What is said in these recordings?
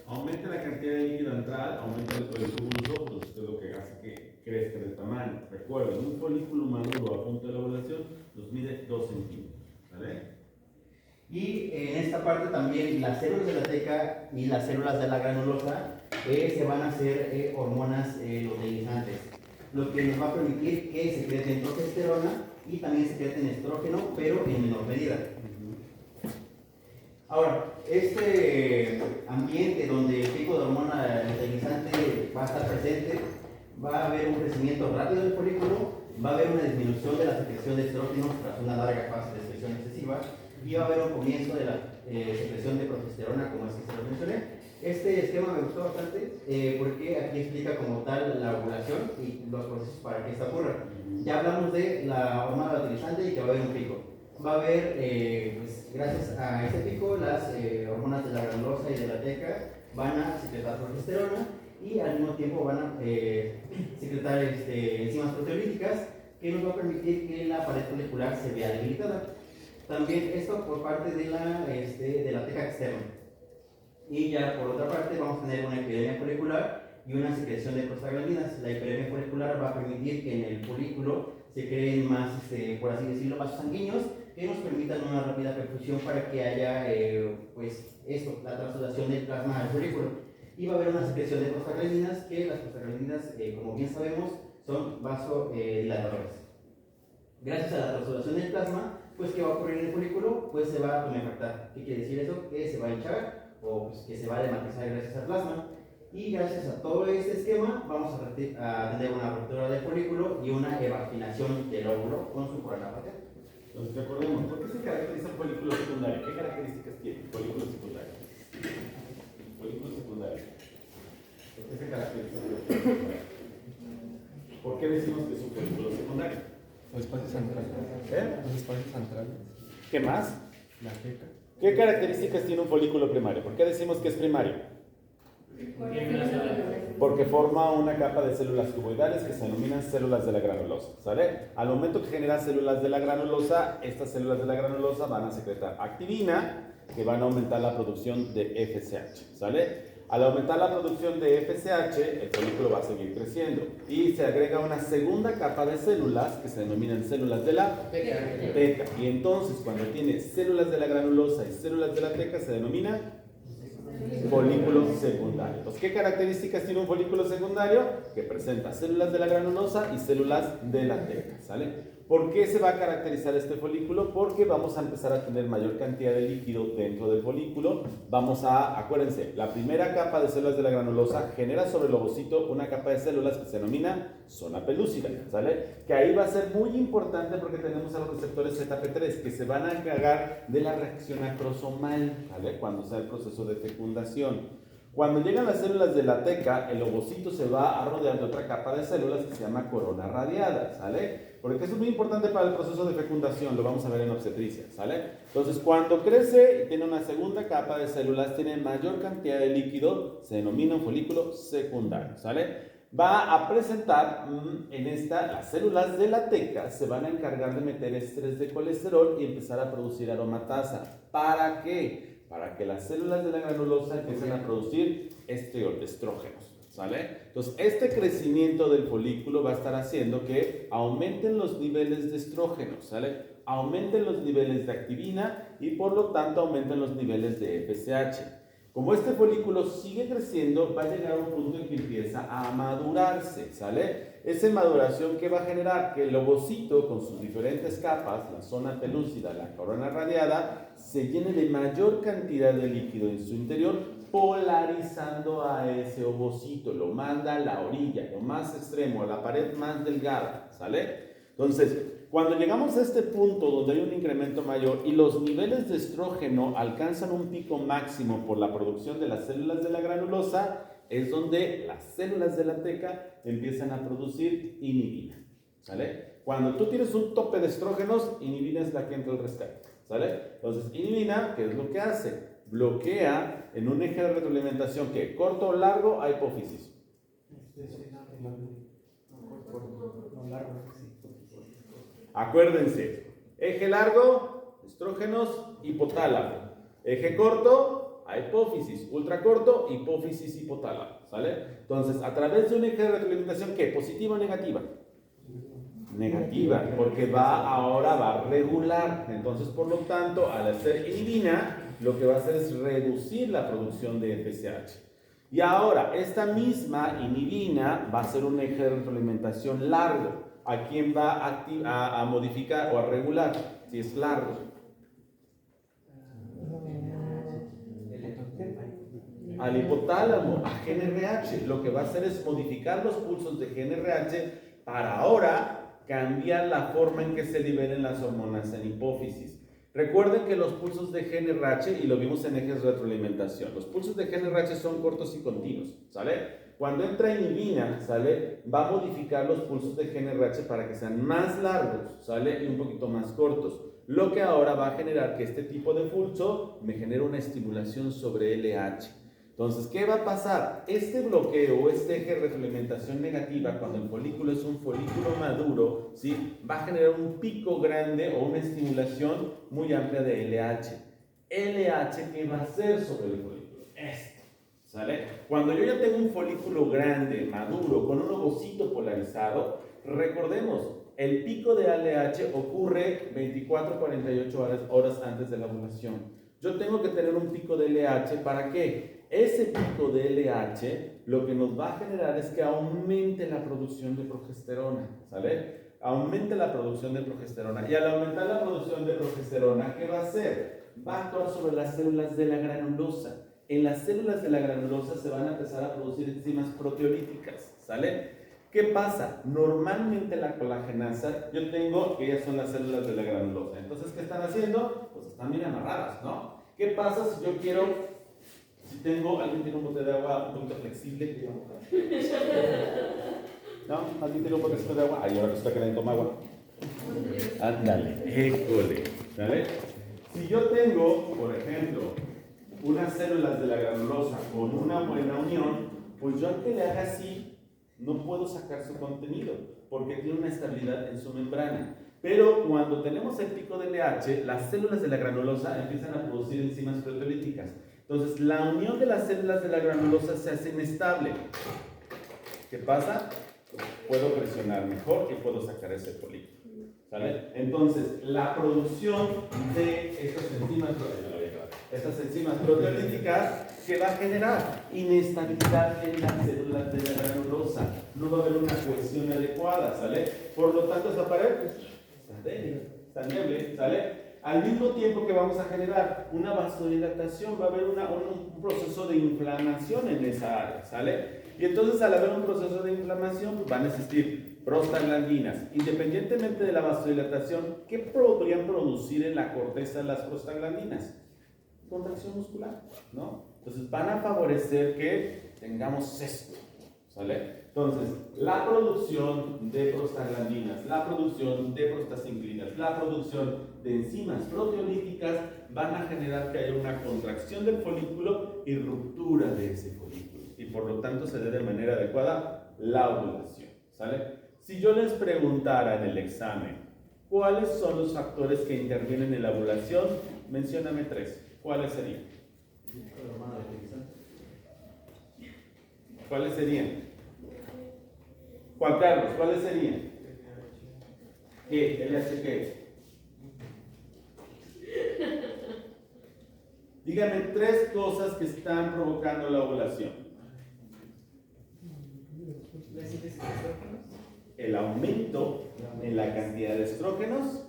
aumenta la cantidad de líquido entral, aumenta el uso, pues esto es lo que hace que crezca de tamaño. Recuerden, un folículo maduro a punto de elaboración nos mide 2 centímetros, ¿vale? Y en esta parte también las células de la teca y las células de la granulosa se van a hacer hormonas luteinizantes, lo que nos va a permitir que secreten progesterona y también secreten estrógeno, pero en menor medida. Ahora, este ambiente donde el pico de hormona luteinizante va a estar presente, va a haber un crecimiento rápido del folículo, va a haber una disminución de la secreción de estrógenos tras una larga fase de excreción excesiva, y va a haber un comienzo de la secreción de progesterona, como es que se lo mencioné. Este esquema me gustó bastante porque aquí explica como tal la ovulación y los procesos para que esta ocurra. Ya hablamos de la hormona luteinizante y que va a haber un pico. Va a haber, pues, gracias a ese pico, las hormonas de la granulosa y de la teca van a secretar progesterona y al mismo tiempo van a secretar enzimas proteolíticas que nos va a permitir que la pared folicular se vea debilitada. También esto por parte de la teca externa. Y ya por otra parte vamos a tener una epidemia folicular y una secreción de prostaglandinas. La epidemia folicular va a permitir que en el folículo se creen más, por así decirlo, vasos sanguíneos que nos permitan una rápida perfusión para que haya, pues esto, la transudación del plasma al folículo. Y va a haber una secreción de prostaglandinas, que las prostaglandinas, como bien sabemos, son vasodilatadores. Gracias a la transudación del plasma, pues ¿qué va a ocurrir en el folículo? Pues se va a tumefactar. ¿Qué quiere decir eso? Que se va a hinchar o pues, que se va a dematizar gracias al plasma. Y gracias a todo este esquema vamos a tener una ruptura del folículo y una evaginación del óvulo con su corona paterna. Entonces recordemos, ¿por qué se caracteriza el folículo secundario? ¿Qué características tiene el folículo secundario? Folículo secundario. ¿Por qué se caracteriza el folículo secundario? ¿Por qué decimos que es un folículo secundario? Los espacios centrales. Los espacios centrales. ¿Qué más? La teca. ¿Qué características tiene un folículo primario? ¿Por qué decimos que es primario? Porque forma una capa de células cuboidales que se denominan células de la granulosa, ¿sale? Al momento que genera células de la granulosa, estas células de la granulosa van a secretar activina, que van a aumentar la producción de FSH, ¿sale? Al aumentar la producción de FSH, el folículo va a seguir creciendo y se agrega una segunda capa de células que se denominan células de la teca. Y entonces, cuando tiene células de la granulosa y células de la teca, se denomina folículo secundario. Entonces, ¿qué características tiene un folículo secundario? Que presenta células de la granulosa y células de la teca, ¿sale? ¿Por qué se va a caracterizar este folículo? Porque vamos a empezar a tener mayor cantidad de líquido dentro del folículo. Acuérdense, la primera capa de células de la granulosa genera sobre el ovocito una capa de células que se denomina zona pelúcida, ¿sale? Que ahí va a ser muy importante porque tenemos a los receptores ZP3 que se van a encargar de la reacción acrosomal, ¿vale? Cuando sea el proceso de fecundación. Cuando llegan las células de la teca, el ovocito se va a rodear de otra capa de células que se llama corona radiada, ¿sale? Porque eso es muy importante para el proceso de fecundación, lo vamos a ver en obstetricia, ¿sale? Entonces, cuando crece y tiene una segunda capa de células, tiene mayor cantidad de líquido, se denomina un folículo secundario, ¿sale? Va a presentar las células de la teca se van a encargar de meter estrés de colesterol y empezar a producir aromatasa. ¿Para qué? Para que las células de la granulosa empiecen a producir estrógenos, ¿sale? Entonces, este crecimiento del folículo va a estar haciendo que aumenten los niveles de estrógenos, ¿sale? Aumenten los niveles de activina y por lo tanto aumenten los niveles de FSH. Como este folículo sigue creciendo, va a llegar a un punto en que empieza a madurarse, ¿sale? Esa maduración que va a generar que el ovocito con sus diferentes capas, la zona pelúcida, la corona radiada, se llene de mayor cantidad de líquido en su interior, polarizando a ese ovocito, lo manda a la orilla, lo más extremo, a la pared más delgada, ¿sale? Entonces, cuando llegamos a este punto donde hay un incremento mayor y los niveles de estrógeno alcanzan un pico máximo por la producción de las células de la granulosa, es donde las células de la teca empiezan a producir inhibina, ¿sale? Cuando tú tienes un tope de estrógenos, inhibina es la que entra al rescate, ¿sale? Entonces, inhibina, ¿qué es lo que hace? Bloquea en un eje de retroalimentación que corto o largo a hipófisis. Acuérdense, eje largo, estrógenos, hipotálamo. Eje corto, a hipófisis, ultracorto, hipófisis hipotálamo, ¿sale? Entonces, a través de un eje de retroalimentación, ¿qué? ¿Positiva o negativa? Negativa, porque ahora va a regular. Entonces, por lo tanto, al hacer inhibina, lo que va a hacer es reducir la producción de FSH. Y ahora, esta misma inhibina va a ser un eje de retroalimentación largo. ¿A quién va a modificar o a regular? Si es largo. Al hipotálamo, a GnRH. Lo que va a hacer es modificar los pulsos de GnRH para ahora cambiar la forma en que se liberen las hormonas en hipófisis. Recuerden que los pulsos de GnRH, y lo vimos en ejes de retroalimentación, los pulsos de GnRH son cortos y continuos, ¿sale? Cuando entra inhibina, ¿sale? Va a modificar los pulsos de GnRH para que sean más largos, ¿sale? Y un poquito más cortos. Lo que ahora va a generar que este tipo de pulso me genere una estimulación sobre LH. Entonces, ¿qué va a pasar? Este bloqueo, este eje de retroalimentación negativa, cuando el folículo es un folículo maduro, ¿sí? Va a generar un pico grande o una estimulación muy amplia de LH. LH, ¿qué va a hacer sobre el folículo? Esto, ¿sale? Cuando yo ya tengo un folículo grande, maduro, con un ovocito polarizado, recordemos, el pico de LH ocurre 24-48 horas antes de la ovulación. Yo tengo que tener un pico de LH, ¿para qué? Ese pico de LH lo que nos va a generar es que aumente la producción de progesterona, ¿sale? Aumente la producción de progesterona. Y al aumentar la producción de progesterona, ¿qué va a hacer? Va a actuar sobre las células de la granulosa. En las células de la granulosa se van a empezar a producir enzimas proteolíticas, ¿sale? ¿Qué pasa? Normalmente la colagenasa, yo tengo que ellas son las células de la granulosa. Entonces, ¿qué están haciendo? Pues están bien amarradas, ¿no? ¿Qué pasa si yo quiero, alguien tiene un bote de agua un poquito flexible? ¿No? ¿Alguien tiene un botecito de agua? Ay, ahora resulta que nadie toma agua. Ándale, école, ¿sale? Si yo tengo, por ejemplo, unas células de la granulosa con una buena unión, pues yo aunque le haga así, no puedo sacar su contenido, porque tiene una estabilidad en su membrana. Pero cuando tenemos el pico de LH, las células de la granulosa empiezan a producir enzimas proteolíticas. Entonces, la unión de las células de la granulosa se hace inestable. ¿Qué pasa? Puedo presionar mejor y puedo sacar ese folículo, ¿sale? Entonces, la producción de estas enzimas proteolíticas, ¿qué va a generar? Inestabilidad en las células de la granulosa. No va a haber una cohesión adecuada, ¿sale? Por lo tanto, esta pared está débil, está endeble, ¿sale? Al mismo tiempo que vamos a generar una vasodilatación, va a haber un proceso de inflamación en esa área, ¿sale? Y entonces, al haber un proceso de inflamación, pues van a existir prostaglandinas. Independientemente de la vasodilatación, ¿qué podrían producir en la corteza las prostaglandinas? Contracción muscular, ¿no? Entonces van a favorecer que tengamos esto, ¿sale? Entonces, la producción de prostaglandinas, la producción de prostacinclinas, la producción de enzimas proteolíticas van a generar que haya una contracción del folículo y ruptura de ese folículo. Y por lo tanto se dé de manera adecuada la ovulación, ¿sale? Si yo les preguntara en el examen, ¿cuáles son los factores que intervienen en la ovulación? Mencióname 3. ¿Cuáles serían? ¿Cuáles serían? Juan Carlos, ¿cuáles serían? ¿Qué? ¿LH qué? Díganme 3 cosas que están provocando la ovulación. El aumento en la cantidad de estrógenos.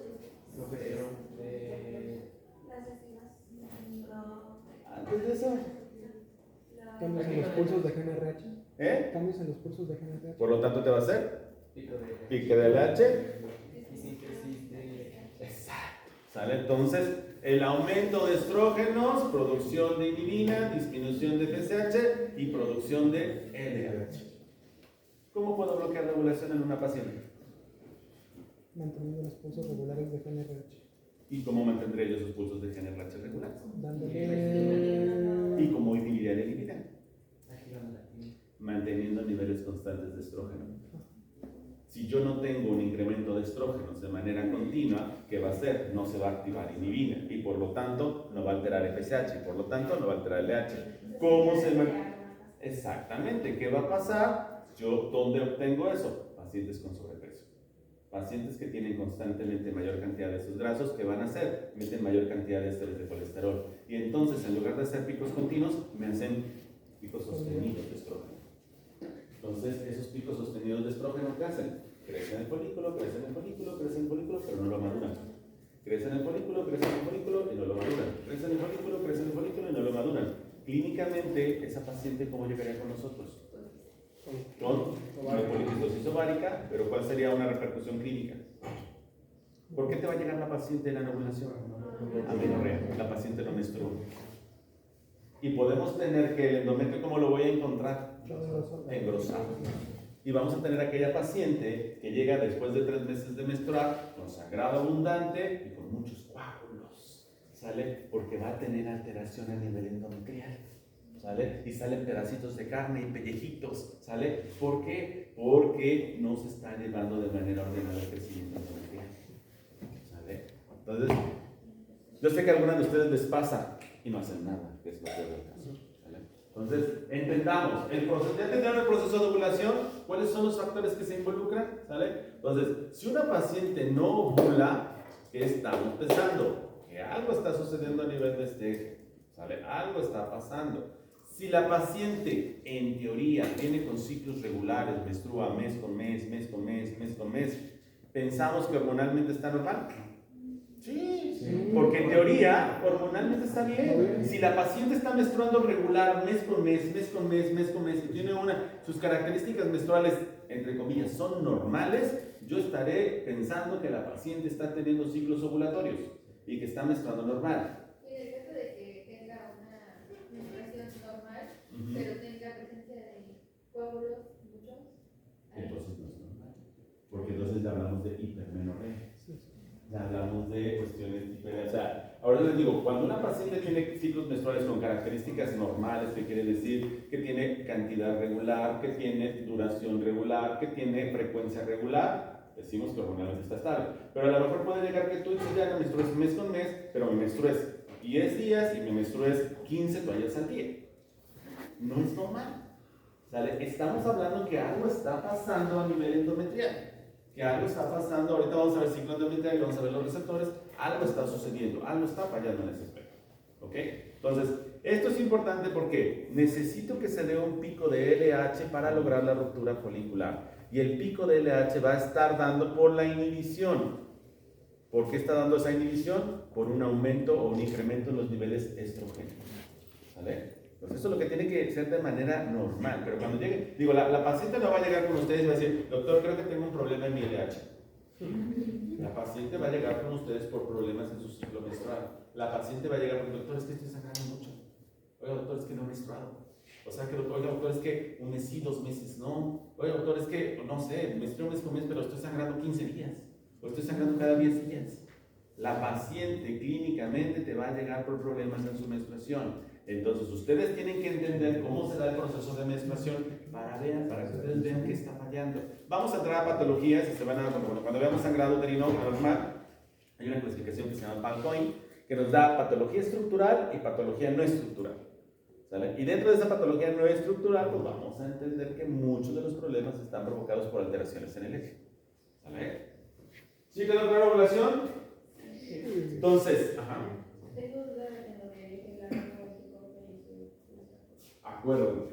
Antes de eso. Cambios en los pulsos de GnRH. ¿Eh? Cambios en los pulsos de GnRH. Por lo tanto, ¿te va a hacer? Pico de LH. Exacto. ¿Sale? Entonces, el aumento de estrógenos, producción de inhibina, disminución de FSH y producción de LH. ¿Cómo puedo bloquear la ovulación en una paciente? Manteniendo los pulsos regulares de GnRH. ¿Y cómo mantendré yo esos pulsos de GnRH regulares? Dándole. ¿Y cómo inhibiría la inhibina? Manteniendo niveles constantes de estrógeno. Si yo no tengo un incremento de estrógenos de manera continua, ¿qué va a hacer? No se va a activar inhibina y por lo tanto no va a alterar FSH y por lo tanto no va a alterar LH. ¿Cómo se me... Exactamente, ¿qué va a pasar? Yo, ¿dónde obtengo eso? Pacientes con sobrepeso. Pacientes que tienen constantemente mayor cantidad de sus grasos, ¿qué van a hacer? Meten mayor cantidad de esteroides de colesterol. Y entonces, en lugar de hacer picos continuos, me hacen picos sostenidos de estrógeno. Entonces, esos picos sostenidos de estrógeno, ¿qué hacen? Crecen el folículo, crecen el folículo, crecen el folículo, pero no lo maduran. Crecen el folículo, crecen el folículo y no lo maduran. Crecen el folículo, crecen el folículo y no lo maduran. Clínicamente, esa paciente, ¿cómo llegaría con nosotros? Con una poliquistosis ovárica, pero ¿cuál sería una repercusión clínica? ¿Por qué te va a llegar la paciente en la ovulación? Amenorrea, la paciente no menstrua. Y podemos tener que el endometrio, ¿cómo lo voy a encontrar? Engrosado. Y vamos a tener aquella paciente que llega después de 3 meses de menstruar con sangrado abundante y con muchos coágulos, ¿sale? Porque va a tener alteración a nivel endometrial, ¿sale? Y salen pedacitos de carne y pellejitos, ¿sale? ¿Por qué? Porque no se está llevando de manera ordenada el crecimiento endometrial, ¿sale? Entonces, yo sé que a algunas de ustedes les pasa y no hacen nada, que es lo peor del caso, ¿sale? Entonces, entendamos, el proceso, ya tendrán el proceso de ovulación, ¿cuáles son los factores que se involucran? ¿Sale? Entonces, si una paciente no ovula, ¿qué estamos pensando? Que algo está sucediendo a nivel de este eje, ¿sale? Algo está pasando. Si la paciente, en teoría, viene con ciclos regulares, menstrua mes con mes, mes con mes, mes con mes, ¿pensamos que hormonalmente está normal? Sí, porque en teoría hormonalmente está bien. Si la paciente está menstruando regular mes con mes, mes con mes, mes con mes, y tiene sus características menstruales, entre comillas, son normales, yo estaré pensando que la paciente está teniendo ciclos ovulatorios y que está menstruando normal. Y en el caso de que tenga una menstruación normal, pero tenga presencia de coágulos muchos, Entonces no es normal, porque entonces ya hablamos de hipermenorrea. Ya hablamos de cuestiones diferentes. O sea, ahora les digo, cuando una paciente tiene ciclos menstruales con características normales, que quiere decir que tiene cantidad regular, que tiene duración regular, que tiene frecuencia regular, decimos que hormonalmente está estable. Pero a lo mejor puede llegar que tú dices, ya no menstrues mes con mes, pero me menstrues 10 días y me menstrues 15 toallas al día. No es normal, ¿sale? Estamos hablando que algo está pasando a nivel endometrial. Que algo está pasando, ahorita vamos a ver ciclo endometrial y vamos a ver los receptores, algo está sucediendo, algo está fallando en ese aspecto, ¿ok? Entonces, esto es importante porque necesito que se dé un pico de LH para lograr la ruptura folicular, y el pico de LH va a estar dando por la inhibición. ¿Por qué está dando esa inhibición? Por un aumento o un incremento en los niveles estrógenos, ¿vale? Entonces eso es lo que tiene que ser de manera normal, pero cuando llegue, digo, la paciente no va a llegar con ustedes y va a decir, doctor, creo que tengo un problema en mi LH. La paciente va a llegar con ustedes por problemas en su ciclo menstrual. La paciente va a llegar con, doctor, es que estoy sangrando mucho. Oiga, doctor, es que no he menstruado. O sea, que, oiga, doctor, es que un mes sí, 2 meses no. Oiga, doctor, es que, no sé, menstruo mes con mes, pero estoy sangrando 15 días. O estoy sangrando cada 10 días. La paciente clínicamente te va a llegar por problemas en su menstruación. Entonces, ustedes tienen que entender cómo se da el proceso de menstruación para que ustedes vean qué está fallando. Vamos a entrar a patologías y se van a, cuando veamos sangrado uterino anormal, hay una clasificación que se llama Pancoin, que nos da patología estructural y patología no estructural, ¿sale? Y dentro de esa patología no estructural, pues vamos a entender que muchos de los problemas están provocados por alteraciones en el eje, ¿sale? ¿Sí quedó clara la ovulación? Entonces, tengo duda en lo de la acuerdo.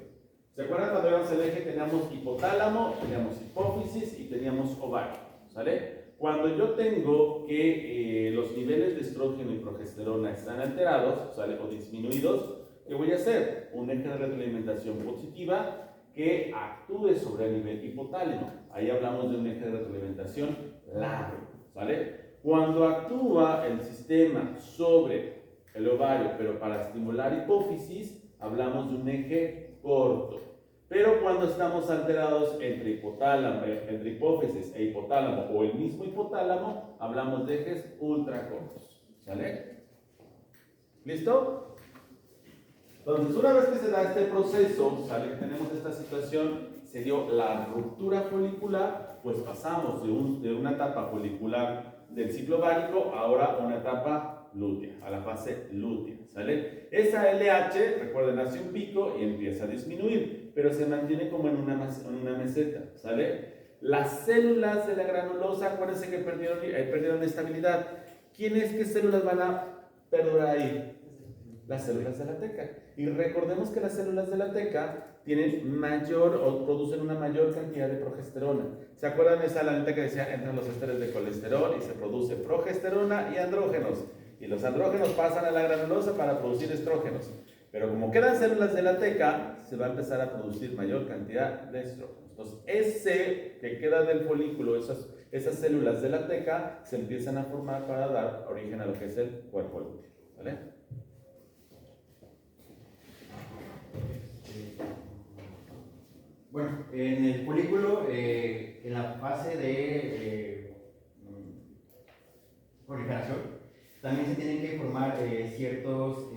¿Se acuerdan cuando veíamos el eje? Teníamos hipotálamo, teníamos hipófisis y teníamos ovario, ¿sale? Cuando yo tengo que los niveles de estrógeno y progesterona están alterados, ¿sale? O disminuidos, ¿qué voy a hacer? Un eje de retroalimentación positiva que actúe sobre el nivel hipotálamo. Ahí hablamos de un eje de retroalimentación largo, ¿sale? Cuando actúa el sistema sobre el ovario, pero para estimular hipófisis, hablamos de un eje corto. Pero cuando estamos alterados entre hipófisis e hipotálamo o el mismo hipotálamo, hablamos de ejes ultracortos, ¿sale? ¿Listo? Entonces, una vez que se da este proceso, ¿sale? Tenemos esta situación, se dio la ruptura folicular, pues pasamos de una etapa folicular del ciclo ovárico ahora a una etapa lútea, a la fase lútea, ¿sale? Esa LH, recuerden, hace un pico y empieza a disminuir, pero se mantiene como en una meseta, ¿sale? Las células de la granulosa, acuérdense que perdieron estabilidad. ¿Qué células van a perdurar ahí? Las células de la teca. Y recordemos que las células de la teca tienen mayor o producen una mayor cantidad de progesterona. ¿Se acuerdan de esa lanita que decía entran los esteres de colesterol y se produce progesterona y andrógenos? Y los andrógenos pasan a la granulosa para producir estrógenos. Pero como quedan células de la teca, se va a empezar a producir mayor cantidad de estrógenos. Entonces, ese que queda del folículo, esas células de la teca, se empiezan a formar para dar origen a lo que es el cuerpo lúteo. ¿Vale? Bueno, en el folículo, en la fase de proliferación, también se tienen que formar ciertos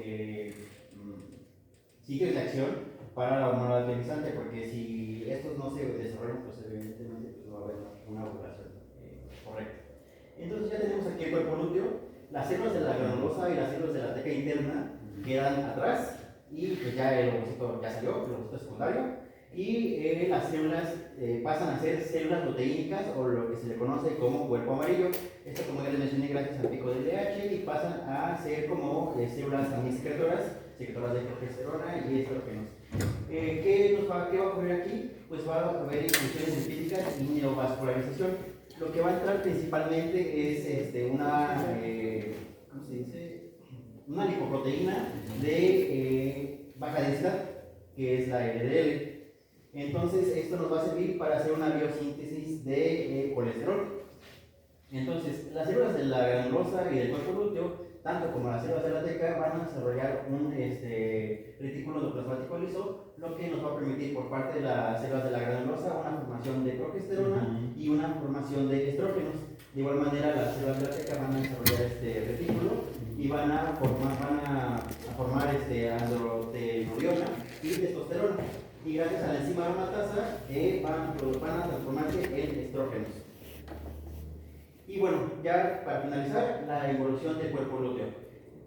sitios de acción para la hormona luteinizante, porque si estos no se desarrollan, pues evidentemente pues, no va a haber una ovulación correcta. Entonces ya tenemos aquí el cuerpo lúteo, las células de la granulosa y las células de la teca interna quedan atrás, y pues ya el ovocito ya salió, el ovocito secundario. Y las células pasan a ser células proteínicas o lo que se le conoce como cuerpo amarillo. Esto, como ya les mencioné, gracias al pico del DH, y pasan a ser como células también secretoras de progesterona y estrógenos. ¿Qué va a ocurrir aquí? Pues va a haber infusiones lipídicas y neovascularización. Lo que va a entrar principalmente es ¿cómo se dice? Una lipoproteína de baja densidad, que es la LDL. Entonces, esto nos va a servir para hacer una biosíntesis de colesterol. Entonces, las células de la granulosa y del cuerpo lúteo, tanto como las células de la teca, van a desarrollar un retículo endoplasmático liso, lo que nos va a permitir por parte de las células de la granulosa una formación de progesterona y una formación de estrógenos. De igual manera, las células de la teca van a desarrollar este retículo y van a formar androstenediona y testosterona. Y gracias a la enzima aromatasa van a transformarse en estrógenos. Y bueno, ya para finalizar, la evolución del cuerpo lúteo.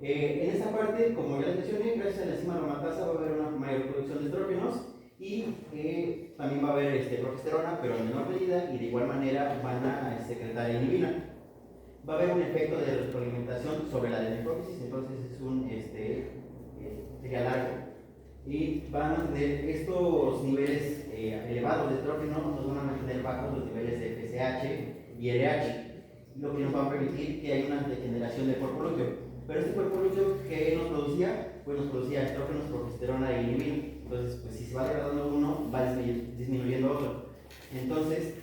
En esta parte, como ya les mencioné, gracias a la enzima aromatasa va a haber una mayor producción de estrógenos y también va a haber progesterona, pero en menor medida, y de igual manera van a secretar inhibina. Va a haber un efecto de retroalimentación sobre la adenoprófisis, entonces sería largo. Y van a mantener estos niveles elevados de estrógeno, nos van a mantener bajos los niveles de FSH y LH, lo que nos va a permitir que haya una degeneración del cuerpo lúteo. Pero este cuerpo lúteo, ¿qué nos producía? Pues nos producía estrógenos, progesterona y inhibina. Entonces, pues si se va degradando uno, va disminuyendo otro. Entonces,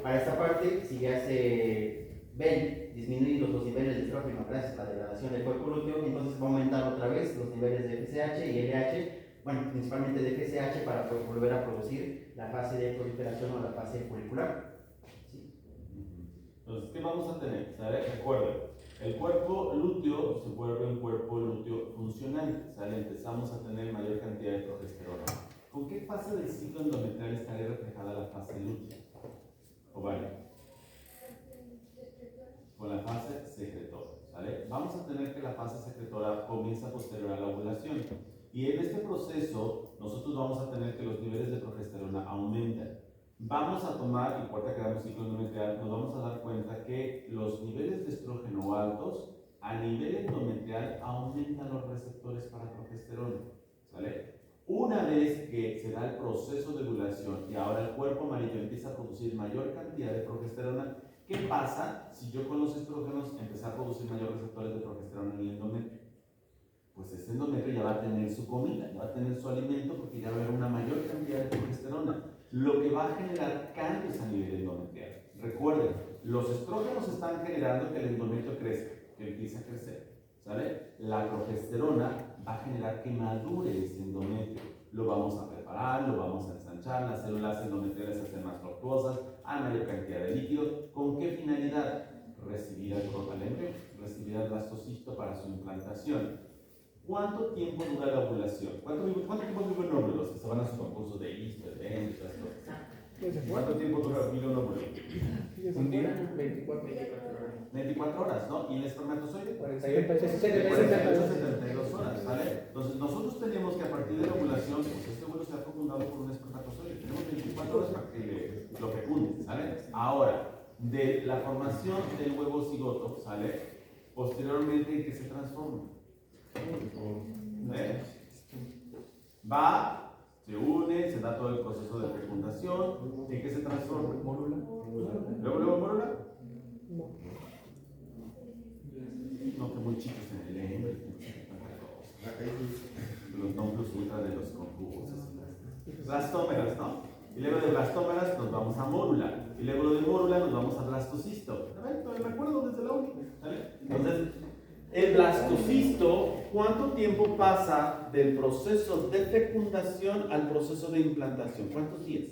para esta parte, si ya se ven disminuidos los niveles de estrógeno gracias a la degradación del cuerpo lúteo, entonces va a aumentar otra vez los niveles de FSH y LH, bueno, principalmente de FSH para volver a producir la fase de proliferación o la fase folicular. ¿Sí? Entonces, ¿qué vamos a tener? ¿Sale? Recuerden, el cuerpo lúteo se vuelve un cuerpo lúteo funcional, ¿sale? Empezamos a tener mayor cantidad de progesterona. ¿Con qué fase del ciclo endometrial estaría reflejada la fase lútea? Ovario. Con la fase secretora, ¿sale? Vamos a tener que la fase secretora comienza posterior a la ovulación. Y en este proceso, nosotros vamos a tener que los niveles de progesterona aumentan. Vamos a tomar, y cuarta que damos ciclo endometrial, nos vamos a dar cuenta que los niveles de estrógeno altos, a nivel endometrial, aumentan los receptores para progesterona, ¿sale? Una vez que se da el proceso de ovulación y ahora el cuerpo amarillo empieza a producir mayor cantidad de progesterona, ¿qué pasa si yo con los estrógenos empecé a producir mayor receptores de progesterona en el endometrio? Pues este endometrio ya va a tener su comida, ya va a tener su alimento porque ya va a haber una mayor cantidad de progesterona, lo que va a generar cambios a nivel endometrial. Recuerden, los estrógenos están generando que el endometrio crezca, que empiece a crecer, ¿sale? La progesterona va a generar que madure ese endometrio. Lo vamos a preparar, lo vamos a ensanchar, las células endometriales se hacen más tortuosas, hay mayor cantidad de líquidos. ¿Con qué finalidad? Recibir al embrión, recibir al blastocisto para su implantación. ¿Cuánto tiempo dura la ovulación? ¿Cuánto tiempo dura un óvulo? Los que se van a su concurso de ISPE, de END, y todas esas cosas. ¿Cuánto tiempo dura un óvulo? Un día. 24 horas, ¿no? ¿Y el espermatozoide? 72 horas, ¿vale? Entonces, nosotros tenemos que a partir de la ovulación, pues este óvulo se ha fecundado por un espermatozoide. Tenemos 24 horas para que lo fecunde, ¿sale? Ahora, de la formación del huevo cigoto, ¿sale? Posteriormente, ¿en qué se transforma? Va, se une, se da todo el proceso de fecundación. ¿En qué se transforma? Mórula. ¿Luego mórula? No, que muy chicos en el lengua. Los nódulos ultra de los concubos. Blastómeras, ¿no? Y luego de blastómeras nos vamos a mórula. Y luego de mórula nos vamos a blastocisto. A ver, me acuerdo desde la uni. ¿Vale? Entonces, el blastocisto, ¿cuánto tiempo pasa del proceso de fecundación al proceso de implantación? ¿Cuántos días?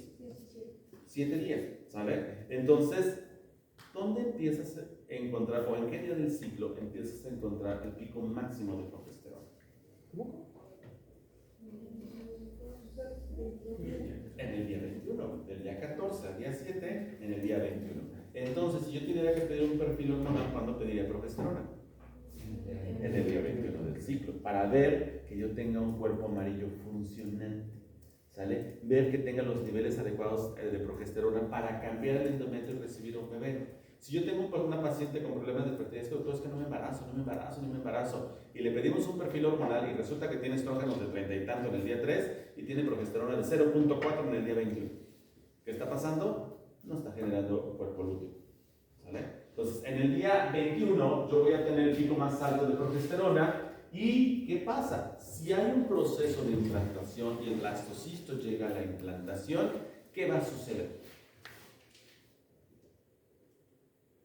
7 días, ¿sale? Entonces, ¿dónde empiezas a encontrar, o en qué día del ciclo empiezas a encontrar el pico máximo de progesterona? En el día 21, del día 14 al día 7, en el día 21. Entonces, si yo tuviera que pedir un perfil hormonal, ¿cuándo pediría progesterona? En el día 21 del ciclo, para ver que yo tenga un cuerpo amarillo funcionante, ¿sale? Ver que tenga los niveles adecuados de progesterona para cambiar el endometrio y recibir un bebé. Si yo tengo una paciente con problemas de fertilidad, es que no me embarazo, y le pedimos un perfil hormonal y resulta que tiene estrógenos de 30 y tanto en el día 3 y tiene progesterona de 0.4 en el día 21. ¿Qué está pasando? No está generando cuerpo lúteo, ¿sale? Entonces, en el día 21 yo voy a tener el pico más alto de progesterona. ¿Y qué pasa? Si hay un proceso de implantación y el blastocisto llega a la implantación, ¿qué va a suceder?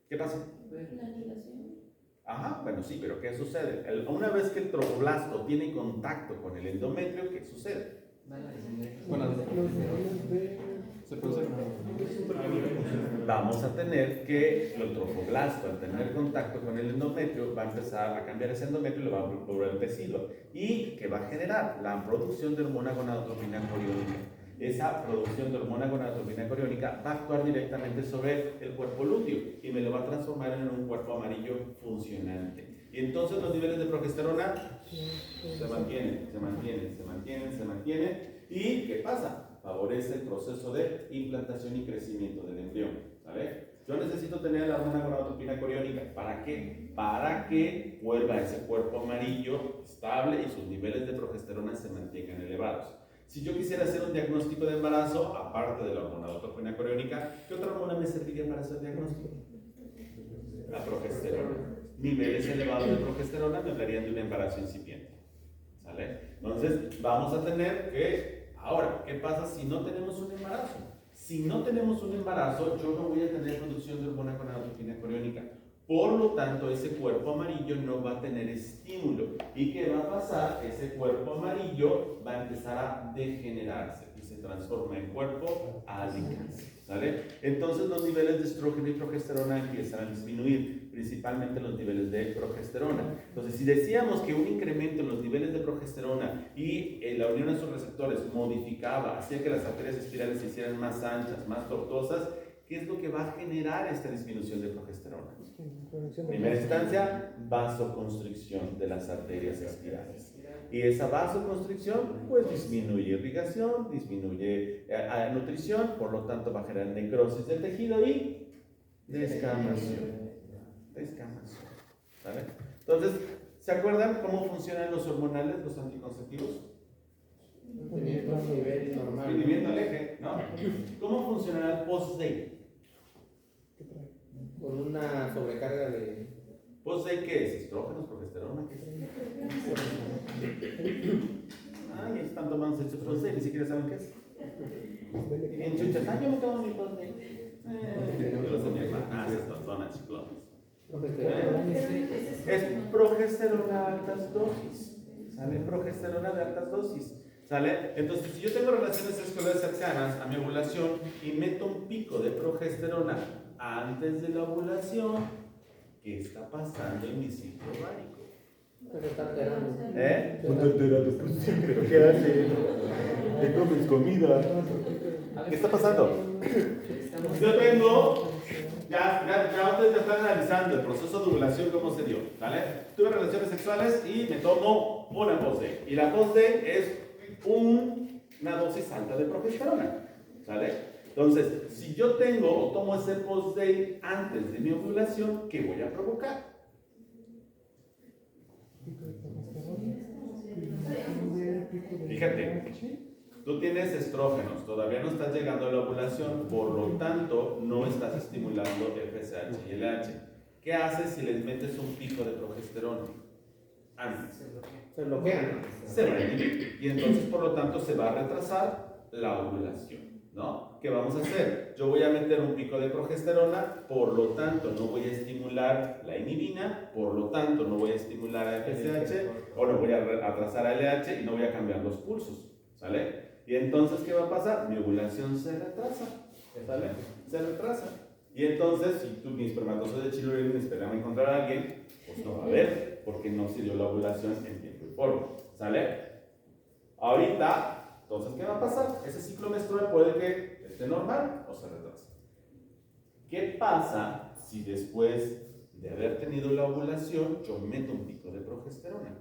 ¿Qué pasa? La anilación. Ajá, bueno, sí, pero ¿qué sucede? Una vez que el tromblasto tiene contacto con el endometrio, ¿qué sucede? Bueno, se produce Vamos a tener que el trofoblasto, al tener contacto con el endometrio, va a empezar a cambiar ese endometrio y lo va a volver tecido. ¿Y qué va a generar? La producción de hormona gonadotropina coriónica. Esa producción de hormona gonadotropina coriónica va a actuar directamente sobre el cuerpo lúteo y me lo va a transformar en un cuerpo amarillo funcionante. Y entonces los niveles de progesterona se mantienen. ¿Y qué pasa? Favorece el proceso de implantación y crecimiento del embrión, ¿vale? Yo necesito tener la hormona gonadotropina coriónica. ¿Para qué? Para que vuelva ese cuerpo amarillo estable y sus niveles de progesterona se mantengan elevados. Si yo quisiera hacer un diagnóstico de embarazo, aparte de la hormona gonadotropina coriónica, ¿qué otra hormona me serviría para hacer diagnóstico? La progesterona. Niveles elevados de progesterona me hablarían de un embarazo incipiente, ¿sale? Entonces, vamos a tener que... Ahora, ¿qué pasa si no tenemos un embarazo? Si no tenemos un embarazo, yo no voy a tener producción de hormona gonadotropina coriónica. Por lo tanto, ese cuerpo amarillo no va a tener estímulo. ¿Y qué va a pasar? Ese cuerpo amarillo va a empezar a degenerarse y se transforma en cuerpo alicáceo, ¿sale? Entonces, los niveles de estrógeno y progesterona empiezan a disminuir, principalmente los niveles de progesterona. Entonces, si decíamos que un incremento en los niveles de progesterona y la unión a sus receptores modificaba, hacía que las arterias espirales se hicieran más anchas, más tortuosas, ¿qué es lo que va a generar esta disminución de progesterona? En primera instancia, vasoconstricción de las arterias espirales. Y esa vasoconstricción, pues disminuye irrigación, disminuye nutrición, por lo tanto va a generar necrosis del tejido y descamación. ¿Vale? Entonces, ¿se acuerdan cómo funcionan los hormonales, los anticonceptivos? Viviendo al eje, ¿no? ¿Cómo funcionará el post-day? Con una sobrecarga de... ¿Post-day qué es? ¿Estrógenos, progesterona? ¿Qué es? Ay, están tomando sexo post-day, ni siquiera saben qué es. Y bien chuchas, yo me tomo mi post-day. Yo lo sé, mi hermana, estas zonas chiclones. Es progesterona de altas dosis. ¿Sale? Progesterona de altas dosis. ¿Sale? Entonces, si yo tengo relaciones sexuales cercanas a mi ovulación y meto un pico de progesterona antes de la ovulación, ¿qué está pasando en mi ciclo ovárico? Pero está alterando. ¿Eh? ¿Pero qué haces? ¿Qué comes comida? ¿Qué está pasando? Yo tengo, ya ustedes ya están analizando el proceso de ovulación, cómo se dio, ¿vale? Tuve relaciones sexuales y me tomo una post-day. Y la post-day es una dosis alta de progesterona, ¿sale? Entonces, si yo tengo o tomo ese post-day antes de mi ovulación, ¿qué voy a provocar? Fíjate, tú tienes estrógenos, todavía no estás llegando a la ovulación, por lo tanto, no estás estimulando FSH y LH. ¿Qué haces si les metes un pico de progesterona? Antes. Se bloquean. Se va a inhibir y entonces, por lo tanto, se va a retrasar la ovulación, ¿no? ¿Qué vamos a hacer? Yo voy a meter un pico de progesterona, por lo tanto, no voy a estimular la inhibina, por lo tanto, no voy a estimular a FSH o no voy a atrasar a LH y no voy a cambiar los pulsos, ¿sale? Y entonces, ¿qué va a pasar? Mi ovulación se retrasa, ¿sale? Se retrasa. Y entonces, si mis espermatozoides de Chiluril esperan encontrar a alguien, pues no va a haber, porque no se dio la ovulación en tiempo y forma, ¿sale? Ahorita, entonces, ¿qué va a pasar? Ese ciclo menstrual puede que esté normal o se retrase. ¿Qué pasa si después de haber tenido la ovulación yo meto un pico de progesterona?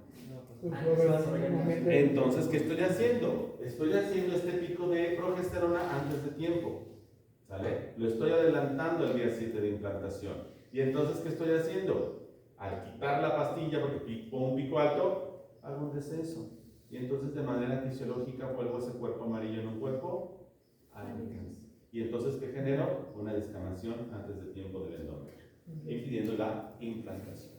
Entonces, ¿qué estoy haciendo? Estoy haciendo este pico de progesterona antes de tiempo, ¿sale? Lo estoy adelantando el día 7 de implantación. Y entonces, ¿qué estoy haciendo? Al quitar la pastilla, porque pongo un pico alto, hago un descenso. Y entonces, de manera fisiológica, vuelvo ese cuerpo amarillo en un cuerpo albicans. Y entonces, ¿qué genero? Una descamación antes de tiempo del endometrio, impidiendo la implantación.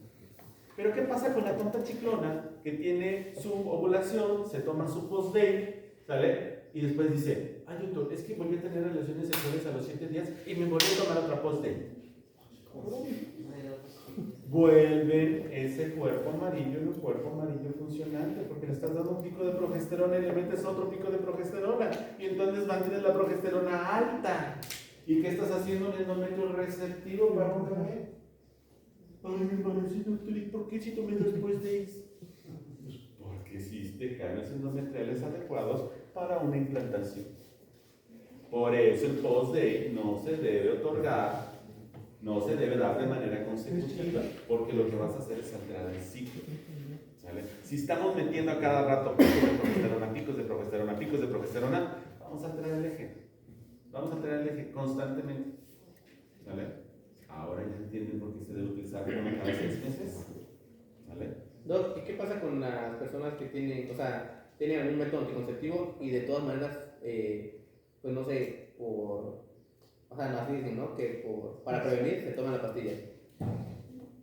Pero ¿qué pasa con la tonta chiclona que tiene su ovulación, se toma su post-day, ¿sale? Y después dice, ay doctor, es que volví a tener relaciones sexuales a los 7 días y me volví a tomar otra post-day. Vuelven ese cuerpo amarillo en un cuerpo amarillo funcionante, porque le estás dando un pico de progesterona y le metes otro pico de progesterona, y entonces mantienes la progesterona alta. ¿Y qué estás haciendo? Un endometrio receptivo para un bebé. Ay, me embaracé, doctor, ¿y por qué si tomé después de eso? Pues porque hiciste cambios endometriales adecuados para una implantación. Por eso el post-day no se debe otorgar, no se debe dar de manera consecutiva, porque lo que vas a hacer es alterar el ciclo, ¿sale? Si estamos metiendo a cada rato picos de progesterona, picos de progesterona, picos de progesterona, vamos a alterar el eje. Vamos a alterar el eje constantemente, ¿sale? Ahora ya entienden por qué se debe utilizar una cada 6 meses, ¿vale? Doc, ¿y qué pasa con las personas que tienen, o sea, tienen algún método anticonceptivo y de todas maneras, pues no sé, o sea, así dicen, ¿no? Que para prevenir se toman la pastilla.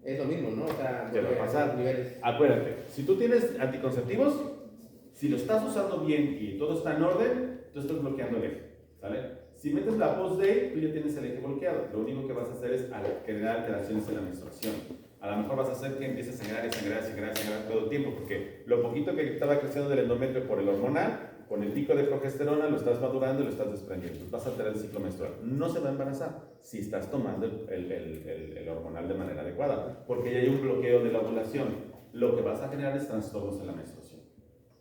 Es lo mismo, ¿no? O sea, Te va a pasar. niveles. Acuérdate, si tú tienes anticonceptivos, si lo estás usando bien y todo está en orden, tú estás bloqueando el eje, ¿sale? Si metes la post-day, tú ya tienes el eje bloqueado. Lo único que vas a hacer es generar alteraciones en la menstruación. A lo mejor vas a hacer que empiece a sangrar y sangrar y sangrar y sangrar todo el tiempo, porque lo poquito que estaba creciendo del endometrio por el hormonal, con el pico de progesterona lo estás madurando y lo estás desprendiendo. Entonces vas a alterar el ciclo menstrual. No se va a embarazar si estás tomando el hormonal de manera adecuada, porque ya hay un bloqueo de la ovulación. Lo que vas a generar es trastornos en la menstruación.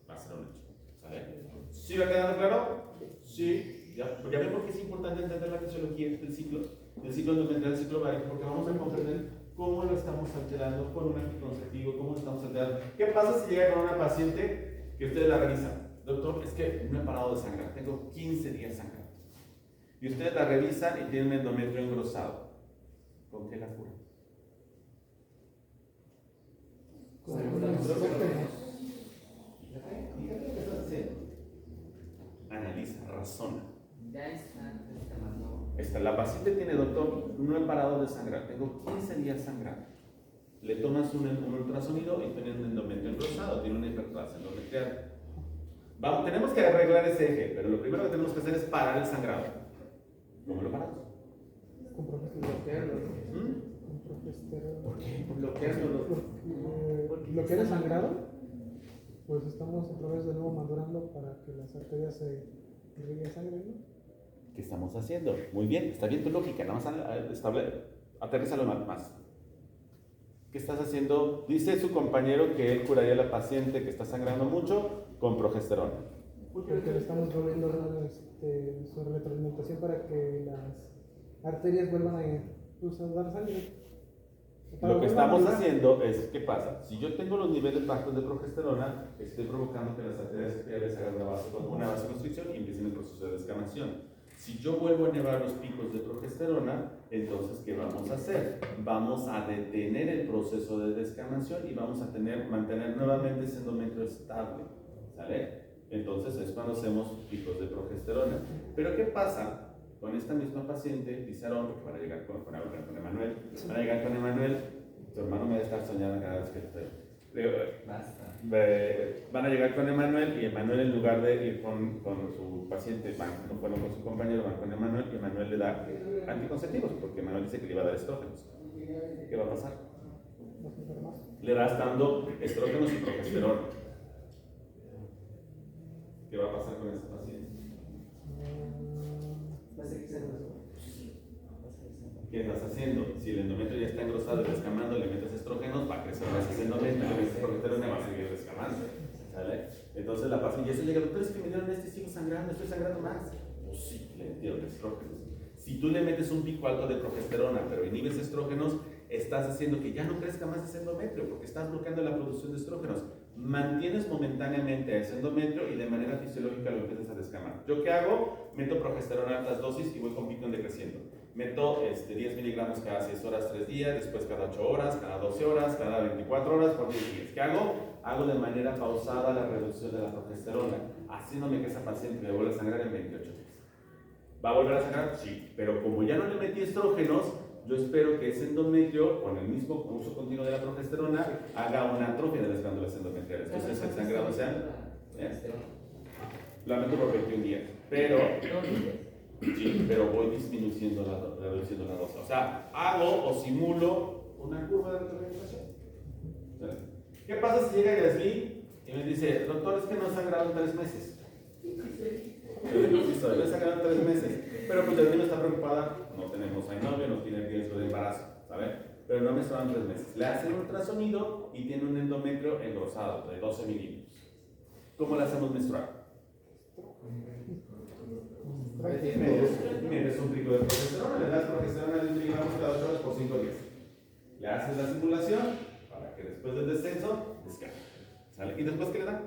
Va a ser un hecho, ¿sale? ¿Sí va quedando claro? Sí. Ya ven por qué es importante entender la fisiología del ciclo endometrial, del ciclo ovárico, porque vamos a comprender cómo lo estamos alterando con un anticonceptivo, cómo lo estamos alterando. ¿Qué pasa si llega con una paciente que ustedes la revisan? Doctor, es que no he parado de sangrar, tengo 15 días sangrando. Y ustedes la revisan y tienen un endometrio engrosado. ¿Con qué la curan? Analiza, razona. Ya están descamando. La paciente tiene, doctor, no he parado de sangrar, tengo 15 días sangrando. Le tomas un ultrasonido y tiene un endometrio engrosado, tiene una hiperplasia endometrial. Tenemos que arreglar ese eje, pero lo primero que tenemos que hacer es parar el sangrado. ¿Cómo lo paramos? Con progesterona. Con progesterona. ¿Por qué? Bloqueándolo. Lo que era sangrado, pues estamos otra vez de nuevo madurando para que las arterias se irrigue sangre, ¿no? ¿Qué estamos haciendo? Muy bien, está bien tu lógica, nada más aterrízalo más. ¿Qué estás haciendo? Dice su compañero que él curaría a la paciente que está sangrando mucho con progesterona. Porque le estamos volviendo su retroalimentación para que las arterias vuelvan a dar sangre. Lo que estamos haciendo es, ¿qué pasa? Si yo tengo los niveles bajos de progesterona, estoy provocando que las arterias espirales hagan una vasoconstricción y empiecen el proceso de descamación. Si yo vuelvo a elevar los picos de progesterona, entonces, ¿qué vamos a hacer? Vamos a detener el proceso de descamación y vamos a mantener nuevamente ese endometrio estable, ¿sale? Entonces es cuando hacemos picos de progesterona. Pero ¿qué pasa con esta misma paciente? Dice Aarón, porque van a llegar con Emanuel, van a llegar con Emanuel, tu hermano me debe estar soñando cada vez que estoy. Basta. Van a llegar con Emanuel y Emanuel, en lugar de ir con su paciente, no fueron con su compañero, van con Emanuel y Emanuel le da anticonceptivos porque Emanuel dice que le iba a dar estrógenos. ¿Qué va a pasar? Le das dando estrógenos y progesterona. ¿Qué va a pasar con esa paciente? ¿Qué estás haciendo? Si el endometrio ya está engrosado y descamando, le metes estrógenos, va a crecer más ese endometrio, le metes progesterona y va a seguir descamando. ¿Sale? Entonces la paciente ya se llega, doctor, es que me dieron y sigo sangrando, estoy sangrando más. Pues sí, le metieron estrógenos. Si tú le metes un pico alto de progesterona, pero inhibes estrógenos, estás haciendo que ya no crezca más ese endometrio, porque estás bloqueando la producción de estrógenos. Mantienes momentáneamente a ese endometrio y de manera fisiológica lo empiezas a descamar. ¿Yo qué hago? Meto progesterona a altas dosis y voy con pico decreciendo. Meto 10 miligramos cada 6 horas, 3 días, después cada 8 horas, cada 12 horas, cada 24 horas, por 10 días. ¿Qué hago? Hago de manera pausada la reducción de la progesterona, haciéndome que esa paciente me vuelva a sangrar en 28 días. ¿Va a volver a sangrar? Sí, pero como ya no le metí estrógenos, yo espero que ese endometrio, con el mismo uso continuo de la progesterona, haga una atrofia de las glándulas endometriales. Entonces el sangrado sea... Lo meto por 21 días, pero... Sí, pero voy reduciendo la dosis. O sea, hago o simulo una curva de retroalimentación. ¿Qué pasa si llega Yasmin y me dice, doctor, es que no he sangrado en 3 meses? No he sangrado en 3 meses. Pero pues Yasmin está preocupada, no tenemos a novio, no tiene riesgo de embarazo, ¿sabes? Pero no me estaban 3 meses. Le hacen un ultrasonido y tiene un endometrio engrosado de 12 milímetros. ¿Cómo le hacemos menstruar? Metes un pico de progesterona, le das progesterona de 1 miligramo cada 8 horas por 5 días. Le haces la simulación para que después del descenso descanse. ¿Sale? ¿Y después qué le dan?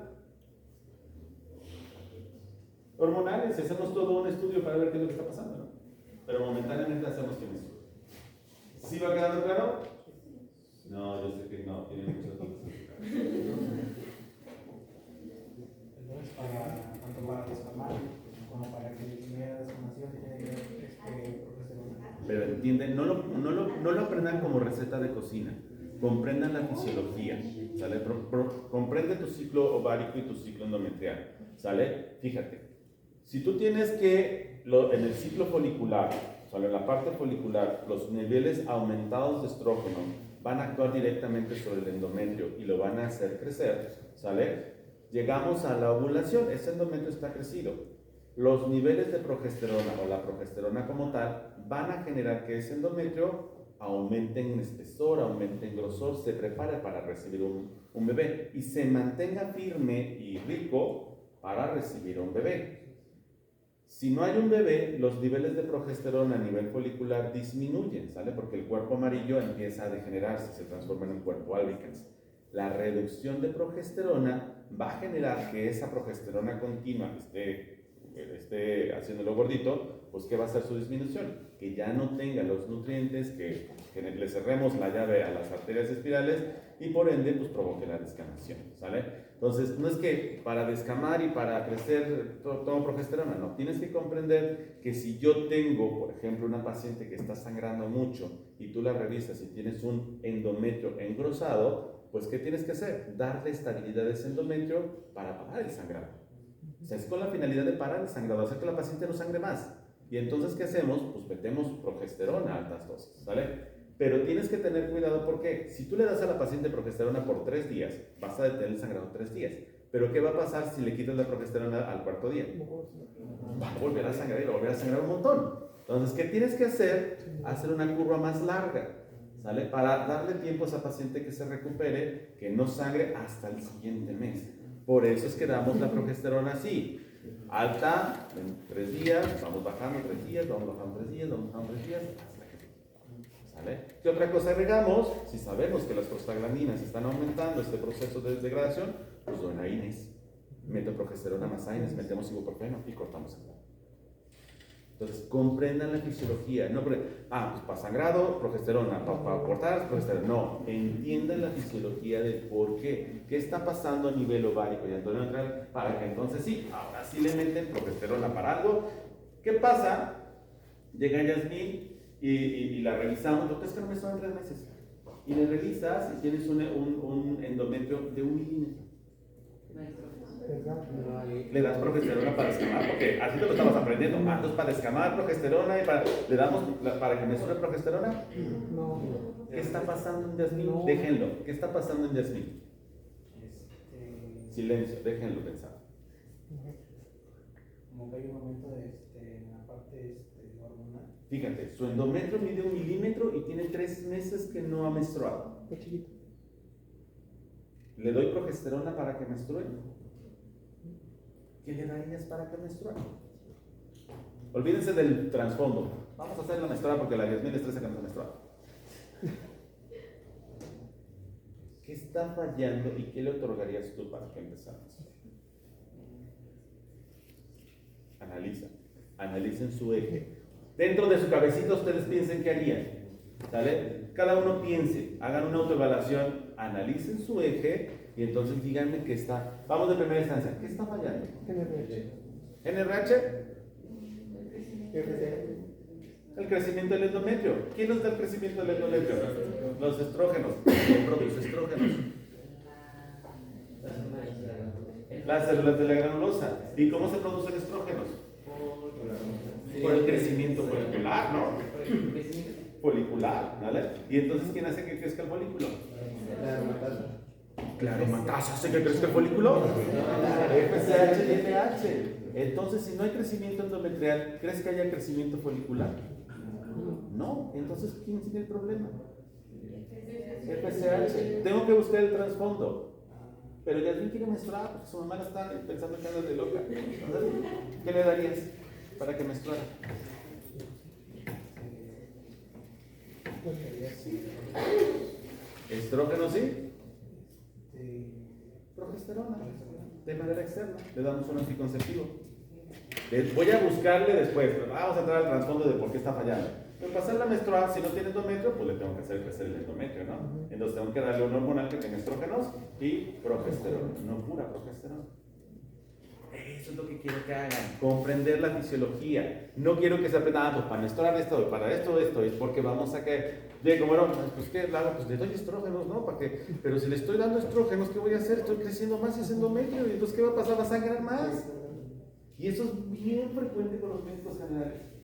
Hormonales, hacemos todo un estudio para ver qué es lo que está pasando, ¿no? Pero momentáneamente hacemos que menstrue. ¿Sí va quedando claro? No, yo sé que no, tiene muchas dudas. Entonces, tanto para descamar como para que vea descamación, tiene que ver progesterona. Pero entienden, no lo aprendan como receta de cocina, comprendan la fisiología, ¿sale? Comprende tu ciclo ovárico y tu ciclo endometrial, ¿sale? Fíjate, si tú tienes que, en el ciclo folicular, ¿sale? En la parte folicular, los niveles aumentados de estrógeno van a actuar directamente sobre el endometrio y lo van a hacer crecer, ¿sale? Llegamos a la ovulación, ese endometrio está crecido. Los niveles de progesterona o la progesterona como tal van a generar que ese endometrio aumente en espesor, aumente en grosor, se prepare para recibir un bebé y se mantenga firme y rico para recibir un bebé. Si no hay un bebé, los niveles de progesterona a nivel folicular disminuyen, ¿sale? Porque el cuerpo amarillo empieza a degenerarse, se transforma en un cuerpo albicans. La reducción de progesterona va a generar que esa progesterona continua que esté haciéndolo gordito, pues ¿qué va a hacer su disminución? Que ya no tenga los nutrientes, que le cerremos la llave a las arterias espirales y por ende pues provoque la descamación, ¿sale? Entonces no es que para descamar y para crecer tomo progesterona, no, tienes que comprender que si yo tengo, por ejemplo, una paciente que está sangrando mucho y tú la revisas y tienes un endometrio engrosado, pues ¿qué tienes que hacer? Darle estabilidad a ese endometrio para parar el sangrado. O sea, es con la finalidad de parar el sangrado, hacer que la paciente no sangre más. Y entonces, ¿qué hacemos? Pues metemos progesterona a altas dosis, ¿vale? Pero tienes que tener cuidado porque si tú le das a la paciente progesterona por 3 días, vas a detener el sangrado 3 días. Pero ¿qué va a pasar si le quitas la progesterona al 4.º día? Va a volver a sangrar y va a volver a sangrar un montón. Entonces, ¿qué tienes que hacer? Hacer una curva más larga, ¿sale? Para darle tiempo a esa paciente que se recupere, que no sangre hasta el siguiente mes. Por eso es que damos la progesterona así. Alta en 3 días, vamos bajando 3 días, vamos bajando 3 días, vamos bajando 3 días, hasta que ¿sale? ¿Qué otra cosa agregamos? Si sabemos que las prostaglandinas están aumentando este proceso de degradación, pues doy AINES. Meto progesterona más AINES, metemos ibuprofeno y cortamos el plan. Entonces, comprendan la fisiología. No, pues para sangrado, progesterona, para cortar, progesterona. No, entiendan la fisiología del por qué. ¿Qué está pasando a nivel ovárico y endometrial? Para que entonces sí, ahora sí le meten progesterona para algo. ¿Qué pasa? Llega Yasmín y la revisamos. Doctor, es que no me son 3 meses. Y le revisas y tienes un endometrio de 1 milímetro. Le das progesterona para descamar, porque así te lo estabas aprendiendo. Entonces, para descamar progesterona y le damos para que me sube progesterona. No. ¿Qué está pasando en Yasmín? No. Déjenlo. ¿Qué está pasando en Yasmín? Este, Silencio, déjenlo pensar. como que hay un aumento en la parte hormonal. Fíjate, su endometrio mide 1 milímetro y tiene 3 meses que no ha menstruado. Qué chiquito. ¿Le doy progesterona para que menstrue? ¿Qué le darías para que menstrue? Olvídense del trasfondo. Vamos a hacer la menstruada porque la Yasmín les estresa que no se menstrua. ¿Qué está fallando y qué le otorgarías tú para que empezáramos? Analicen su eje. Dentro de su cabecita ustedes piensen qué harían. ¿Sale? Cada uno piense, hagan una autoevaluación, analicen su eje y entonces díganme qué está. Vamos de primera instancia, ¿qué está fallando? ¿NRH? El crecimiento del endometrio. ¿Quién nos da el crecimiento del endometrio? Los estrógenos. ¿Quién produce estrógenos? Las células de la granulosa. ¿Y cómo se producen estrógenos? Por el crecimiento folicular, ¿no? Folicular, ¿vale? Y entonces, ¿quién hace que crezca el folículo? La aromatasa hace que crezca el folículo. FSH y FH. Entonces, si no hay crecimiento endometrial, ¿crees que haya crecimiento folicular? No. Entonces, ¿quién tiene el problema? FSH. Tengo que buscar el trasfondo. Pero Yasmín quiere menstruar porque su mamá la está pensando que anda de loca. Entonces, ¿qué le darías para que menstruara? Estrógeno, sí. Progesterona. De manera externa. Le damos un anticonceptivo. Voy a buscarle después. Vamos a entrar al trasfondo de por qué está fallando. Pero para hacerla menstruar, si no tiene endometrio, pues le tengo que hacer crecer el endometrio, ¿no? Entonces tengo que darle un hormonal que tenga estrógenos y progesterona, no pura progesterona. Eso es lo que quiero que hagan, comprender la fisiología. No quiero que se aprendan, pues para menstruar esto, para esto, es porque vamos a que, como era, pues ¿qué hago? Pues le doy estrógenos, ¿no? ¿Para qué? Pero si le estoy dando estrógenos, ¿qué voy a hacer? Estoy creciendo más ese endometrio, y entonces ¿qué va a pasar? ¿Va a sangrar más? Y eso es bien frecuente con los médicos generales.